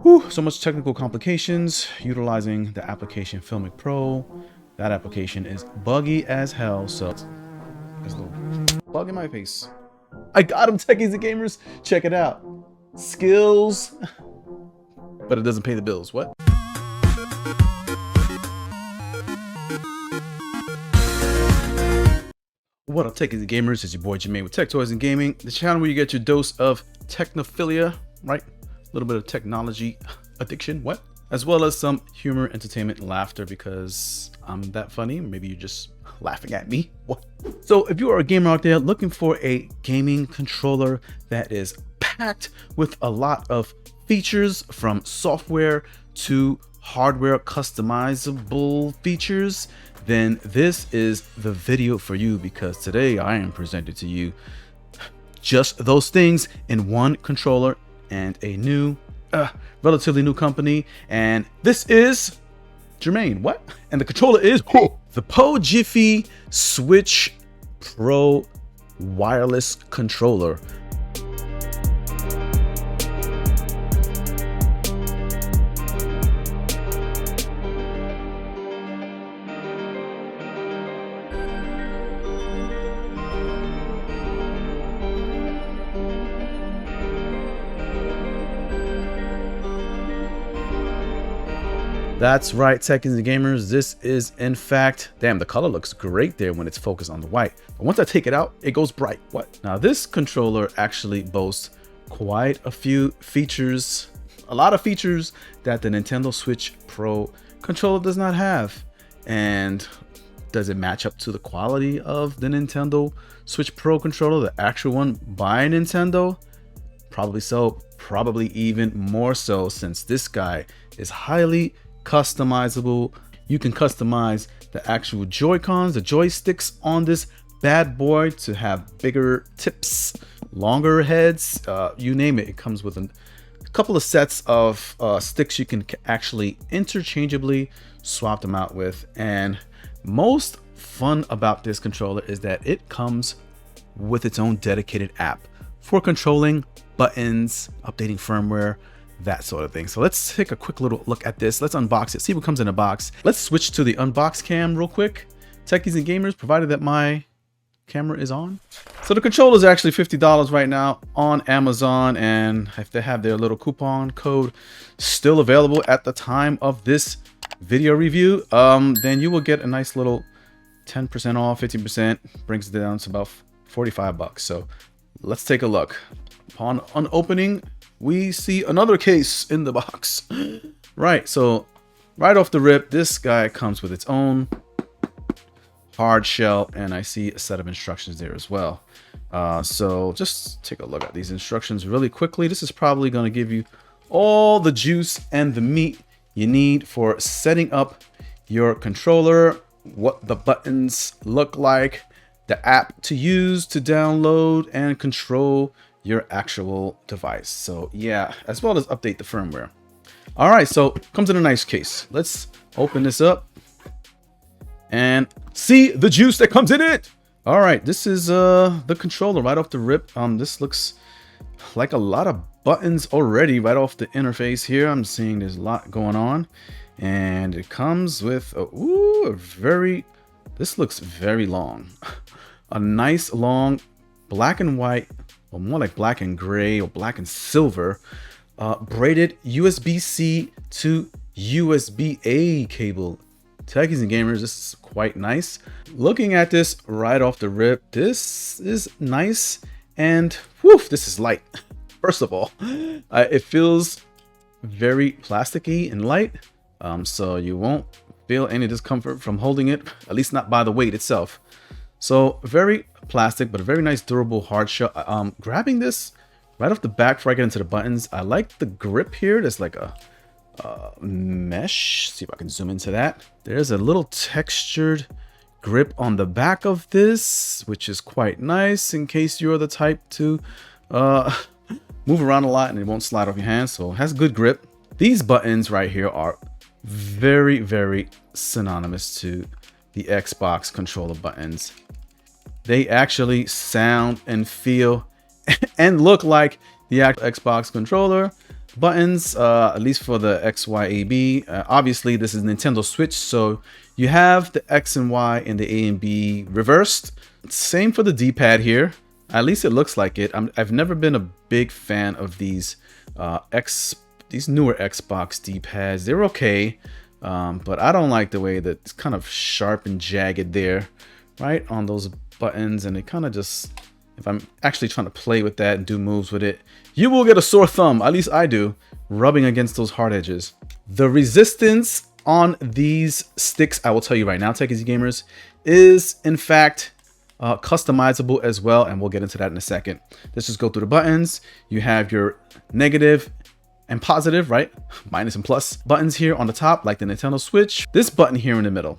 Whew, so much technical complications utilizing the application Filmic Pro. That application is buggy as hell, so let's go. Bug in my face. I got him, techies and gamers. Check it out. Skills, but it doesn't pay the bills. What? What up, techies and gamers? It's your boy Jermaine with Tech Toys and Gaming, the channel where you get your dose of technophilia, right? A little bit of technology addiction, what? As well as some humor, entertainment, and laughter because I'm that funny. Maybe you're just laughing at me. What? So if you are a gamer out there looking for a gaming controller that is packed with a lot of features, from software to hardware customizable features, then this is the video for you, because today I am presenting to you just those things in one controller and a new, relatively new company. And this is Jermaine, what? And the controller is the Pojifi Switch Pro wireless controller. That's right, techies and gamers. This is, in fact, damn, the color looks great there when it's focused on the white. But once I take it out, it goes bright. What? Now, this controller actually boasts quite a few features, a lot of features that the Nintendo Switch Pro controller does not have. And does it match up to the quality of the Nintendo Switch Pro controller, the actual one by Nintendo? Probably so, probably even more so, since this guy is highly customizable. You can customize the actual Joy-Cons, the joysticks on this bad boy to have bigger tips, longer heads, you name it. It comes with a couple of sets of sticks you can actually interchangeably swap them out with. And most fun about this controller is that it comes with its own dedicated app for controlling buttons, updating firmware, that sort of thing. So let's take a quick little look at this. Let's unbox it, see what comes in a box. Let's switch to the unbox cam real quick, techies and gamers, provided that my camera is on. So the controller is actually $50 right now on Amazon, and if they have their little coupon code still available at the time of this video review, then you will get a nice little 10% off, 15%, brings it down to about 45 bucks. So let's take a look. Upon unopening, we see another case in the box. Right, so right off the rip, this guy comes with its own hard shell, and I see a set of instructions there as well. So just take a look at these instructions really quickly. This is probably going to give you all the juice and the meat you need for setting up your controller, what the buttons look like, the app to use to download and control your actual device. So yeah, as well as update the firmware. All right, so comes in a nice case. Let's open this up and see the juice that comes in it. All right, this is the controller right off the rip. This looks like a lot of buttons already right off the interface here. I'm seeing there's a lot going on, and it comes with this looks very long. A nice long black and white, or more like black and gray or black and silver, braided USB-C to USB-A cable. Techies and gamers, this is quite nice. Looking at this right off the rip, this is nice, and woof, this is light. First of all, it feels very plasticky and light, so you won't feel any discomfort from holding it, at least not by the weight itself. So very plastic, but a very nice durable hard shell. Grabbing this right off the back before I get into the buttons, I like the grip here. There's like a mesh. See if I can zoom into that. There's a little textured grip on the back of this, which is quite nice in case you're the type to move around a lot and it won't slide off your hands. So it has good grip. These buttons right here are very, very synonymous to the Xbox controller buttons. They actually sound and feel and look like the actual Xbox controller. buttons, at least for the X, Y, A, B. Obviously, this is Nintendo Switch, so you have the X and Y and the A and B reversed. Same for the D-pad here. At least it looks like it. I've never been a big fan of these these newer Xbox D-pads. They're okay, but I don't like the way that it's kind of sharp and jagged there, right on those buttons, and it kind of just, if I'm actually trying to play with that and do moves with it, you will get a sore thumb, at least I do, rubbing against those hard edges. The resistance on these sticks, I will tell you right now, Tech Easy Gamers, is in fact customizable as well, and we'll get into that in a second. Let's just go through the buttons. You have your negative and positive, right? Minus and plus buttons here on the top, like the Nintendo Switch. This button here in the middle,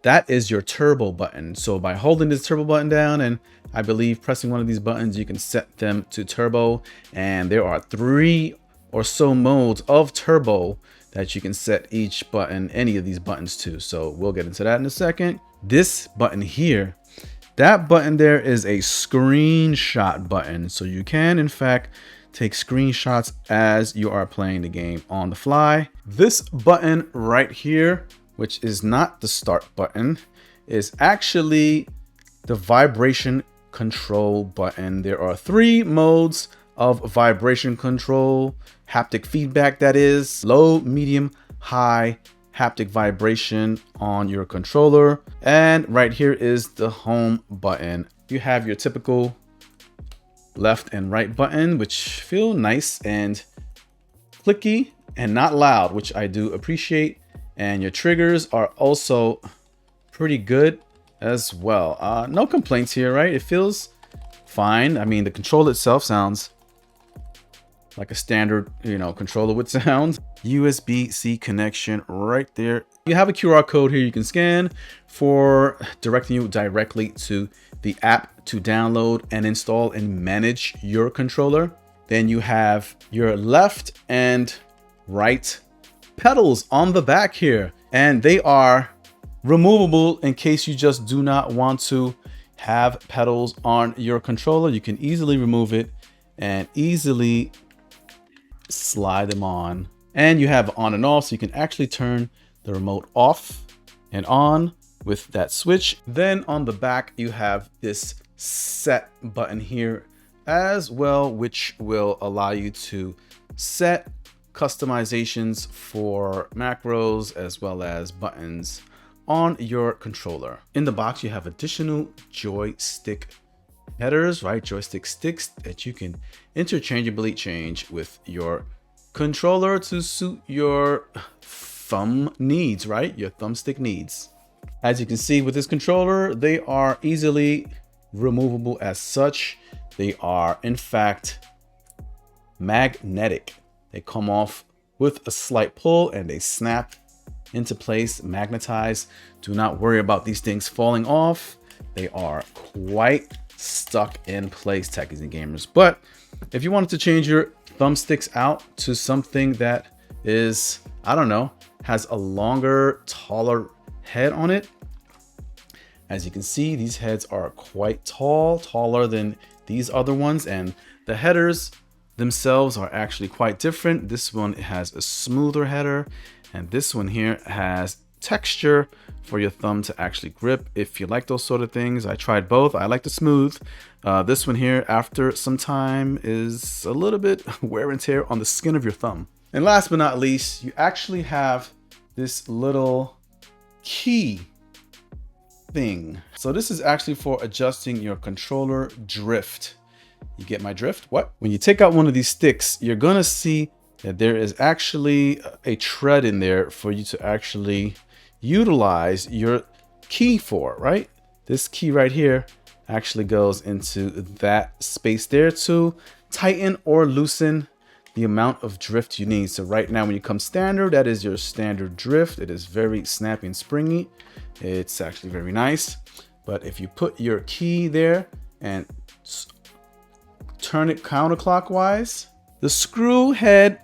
that is your turbo button. So by holding this turbo button down and I believe pressing one of these buttons, you can set them to turbo. And there are 3 or so modes of turbo that you can set each button, any of these buttons to. So we'll get into that in a second. This button here, that button there is a screenshot button. So you can, in fact, take screenshots as you are playing the game on the fly. This button right here, which is not the start button, is actually the vibration control button. There are 3 modes of vibration control, haptic feedback, that is, low, medium, high haptic vibration on your controller. And right here is the home button. You have your typical left and right button, which feel nice and clicky and not loud, which I do appreciate. And your triggers are also pretty good as well. No complaints here, right? It feels fine. I mean, the controller itself sounds like a standard, controller would sound. USB-C connection right there. You have a QR code here you can scan for directing you directly to the app to download and install and manage your controller. Then you have your left and right pedals on the back here, and they are removable in case you just do not want to have pedals on your controller. You can easily remove it and easily slide them on. And you have on and off, so you can actually turn the remote off and on with that switch. Then on the back, you have this set button here as well, which will allow you to set customizations for macros as well as buttons on your controller. In the box, you have additional joystick headers, right? Joystick sticks that you can interchangeably change with your controller to suit your thumb needs, right? Your thumbstick needs. As you can see with this controller, they are easily removable as such. They are in fact magnetic. They come off with a slight pull and they snap into place, magnetized. Do not worry about these things falling off. They are quite stuck in place, techies and gamers. But if you wanted to change your thumbsticks out to something that is, I don't know, has a longer, taller head on it. As you can see, these heads are quite tall, taller than these other ones, and the headers themselves are actually quite different. This one has a smoother header, and this one here has texture for your thumb to actually grip. If you like those sort of things, I tried both. I like the smooth. This one here, after some time, is a little bit wear and tear on the skin of your thumb. And last but not least, you actually have this little key thing. So this is actually for adjusting your controller drift. You get my drift? What? When you take out one of these sticks, you're gonna see that there is actually a tread in there for you to actually utilize your key for, right? This key right here actually goes into that space there to tighten or loosen the amount of drift you need. So right now when you come standard, that is your standard drift. It is very snappy and springy. It's actually very nice. But if you put your key there and turn it counterclockwise, the screw head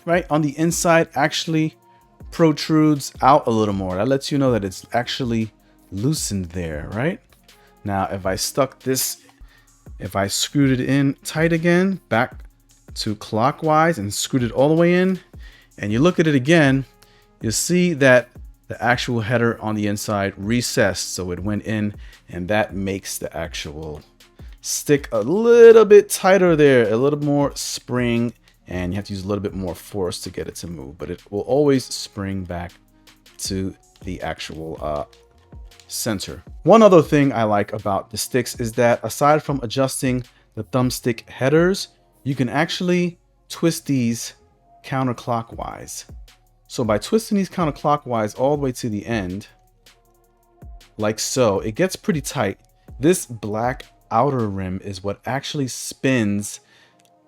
right on the inside actually protrudes out a little more. That lets you know that it's actually loosened there, right? Now, if I stuck this, if I screwed it in tight again, back to clockwise and screwed it all the way in, and you look at it again, you'll see that the actual header on the inside recessed, so it went in, and that makes the actual stick a little bit tighter there, a little more spring, and you have to use a little bit more force to get it to move, but it will always spring back to the actual center. One other thing I like about the sticks is that aside from adjusting the thumbstick headers, you can actually twist these counterclockwise. So by twisting these counterclockwise all the way to the end, like so, it gets pretty tight. This black outer rim is what actually spins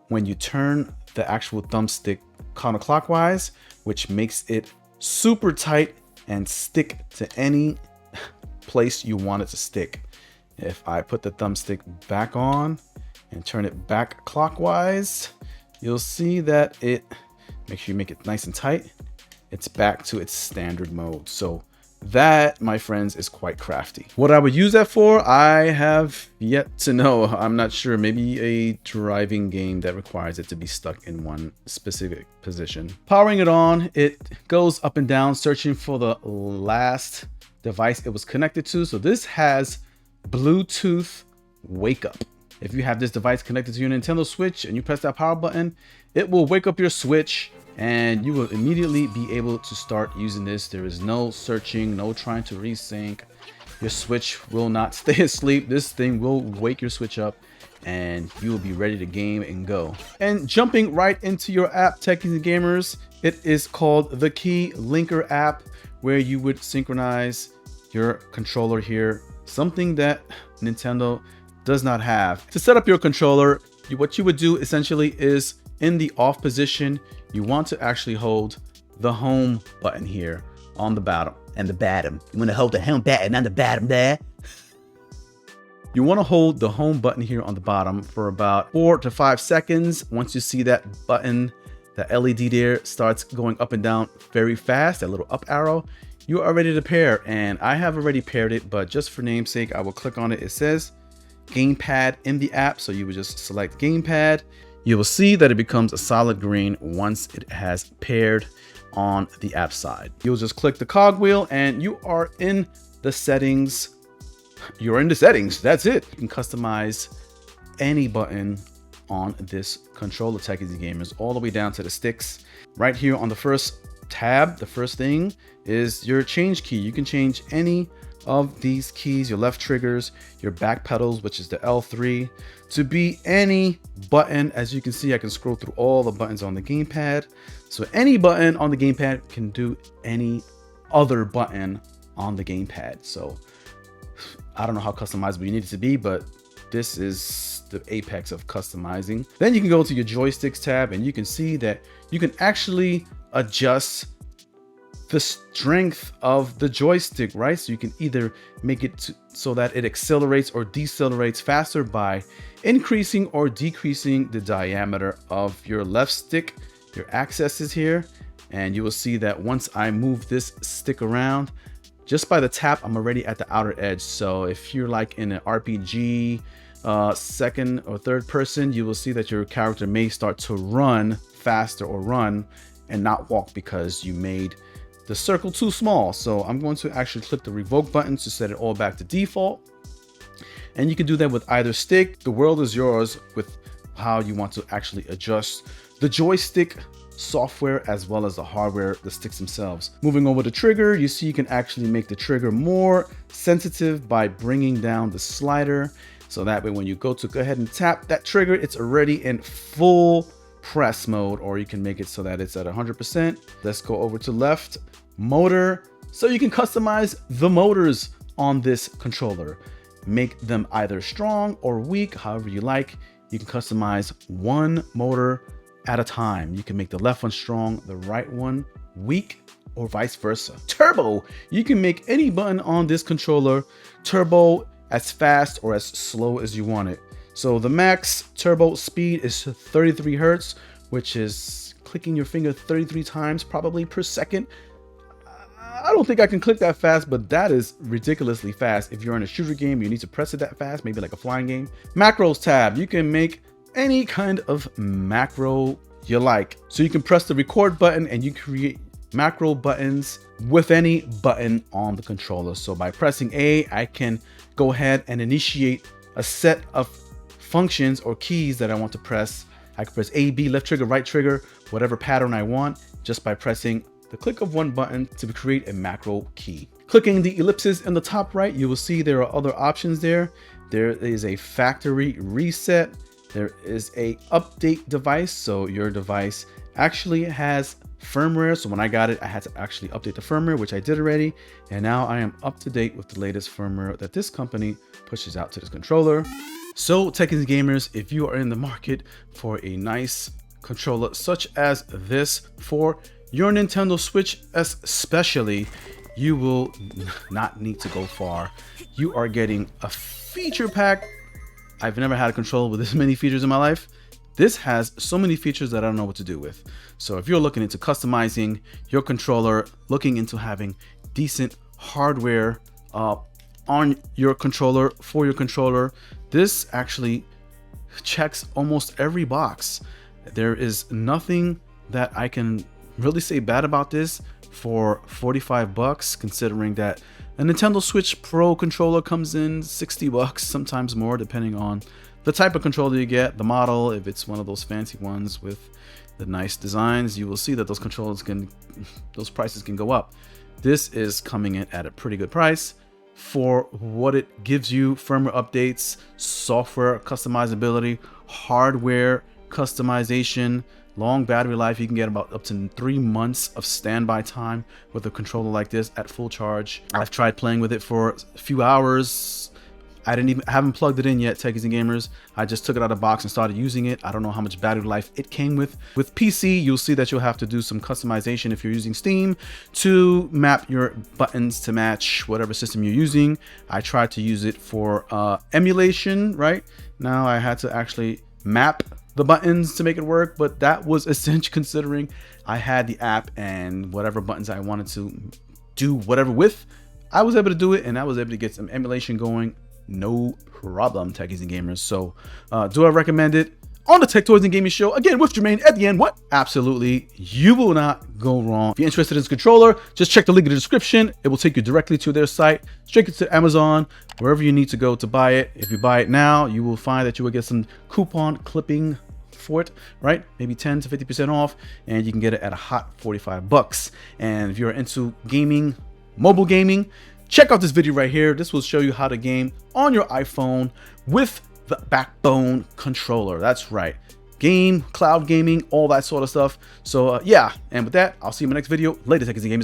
when you turn the actual thumbstick counterclockwise, which makes it super tight and stick to any place you want it to stick. If I put the thumbstick back on and turn it back clockwise, you'll see that it, make sure you make it nice and tight, it's back to its standard mode. So that, my friends, is quite crafty. What I would use that for, I have yet to know. I'm not sure. Maybe a driving game that requires it to be stuck in one specific position. Powering it on, it goes up and down, searching for the last device it was connected to. So this has Bluetooth wake up. If you have this device connected to your Nintendo Switch and you press that power button, it will wake up your Switch and you will immediately be able to start using this. There is no searching, no trying to resync. Your Switch will not stay asleep. This thing will wake your Switch up and you will be ready to game and go. And jumping right into your app, Techies and Gamers, it is called the Key Linker app, where you would synchronize your controller here, something that Nintendo does not have. To set up your controller, what you would do essentially is in the off position, you want to actually hold the home button here on the bottom. And the bottom. You want to hold the home button on the bottom there. You want to hold the home button here on the bottom for about 4 to 5 seconds. Once you see that button, the LED there starts going up and down very fast, that little up arrow, you are ready to pair. And I have already paired it, but just for namesake, I will click on it. It says Gamepad in the app, so you would just select Gamepad. You will see that it becomes a solid green once it has paired on the app side. You'll just click the cogwheel and you are in the settings. You're in the settings, that's it. You can customize any button on this controller, Techies and Gamers, all the way down to the sticks. Right here on the first tab, the first thing is your change key. You can change any of these keys, your left triggers, your back pedals, which is the L3, to be any button. As you can see, I can scroll through all the buttons on the gamepad. So any button on the gamepad can do any other button on the gamepad. So I don't know how customizable you need it to be, but this is the apex of customizing. Then you can go to your joysticks tab and you can see that you can actually adjust the strength of the joystick, right? So you can either make it so that it accelerates or decelerates faster by increasing or decreasing the diameter of your left stick. Your access is here, and you will see that once I move this stick around, just by the tap, I'm already at the outer edge. So if you're like in an RPG, second or third person, you will see that your character may start to run faster or run and not walk because you made the circle too small. So I'm going to actually click the revoke button to set it all back to default. And you can do that with either stick. The world is yours with how you want to actually adjust the joystick software as well as the hardware, the sticks themselves. Moving over to trigger, you see you can actually make the trigger more sensitive by bringing down the slider. So that way when you go ahead and tap that trigger, it's already in full press mode, or you can make it so that it's at 100%. Let's go over to left motor. So you can customize the motors on this controller. Make them either strong or weak, however you like. You can customize one motor at a time. You can make the left one strong, the right one weak, or vice versa. Turbo, you can make any button on this controller turbo as fast or as slow as you want it. So the max turbo speed is 33 Hertz, which is clicking your finger 33 times probably per second. I don't think I can click that fast, but that is ridiculously fast. If you're in a shooter game, you need to press it that fast, maybe like a flying game. Macros tab, you can make any kind of macro you like. So you can press the record button and you create macro buttons with any button on the controller. So by pressing A, I can go ahead and initiate a set of functions or keys that I want to press. I can press A, B, left trigger, right trigger, whatever pattern I want, just by pressing the click of one button to create a macro key. Clicking the ellipses in the top right, you will see there are other options there. There is a factory reset. There is a update device. So your device actually has firmware. So when I got it, I had to actually update the firmware, which I did already. And now I am up to date with the latest firmware that this company pushes out to this controller. So techies gamers, if you are in the market for a nice controller such as this for your Nintendo Switch especially, you will not need to go far. You are getting a feature pack. I've never had a controller with this many features in my life. This has so many features that I don't know what to do with. So if you're looking into customizing your controller, looking into having decent hardware on your controller, for your controller, this actually checks almost every box. There is nothing that I can really say bad about this for 45 bucks, considering that a Nintendo Switch Pro controller comes in 60 bucks, sometimes more, depending on the type of controller you get, the model. If it's one of those fancy ones with the nice designs, you will see that those those prices can go up. This is coming in at a pretty good price for what it gives you: firmware updates, software customizability, hardware customization, long battery life. You can get about up to 3 months of standby time with a controller like this at full charge. I've tried playing with it for a few hours. I haven't plugged it in yet, techies and gamers. I just took it out of the box and started using it. I don't know how much battery life it came with. With PC, you'll see that you'll have to do some customization if you're using Steam to map your buttons to match whatever system you're using. I tried to use it for emulation, right? Now I had to actually map the buttons to make it work, but that was essential considering I had the app and whatever buttons I wanted to do whatever with, I was able to do it, and I was able to get some emulation going. No problem, techies and gamers. So do I recommend it? On the Tech Toys and Gaming Show, again with Jermaine at the end. What? Absolutely, you will not go wrong. If you're interested in this controller, just check the link in the description. It will take you directly to their site, straight to Amazon, wherever you need to go to buy it. If you buy it now, you will find that you will get some coupon clipping for it, right? Maybe 10 to 50% off, and you can get it at a hot 45 bucks. And if you're into gaming, mobile gaming, check out this video right here. This will show you how to game on your iPhone with the Backbone controller. That's right, game, cloud gaming, all that sort of stuff. So yeah, and with that, I'll see you in my next video. Later, techies and gamers.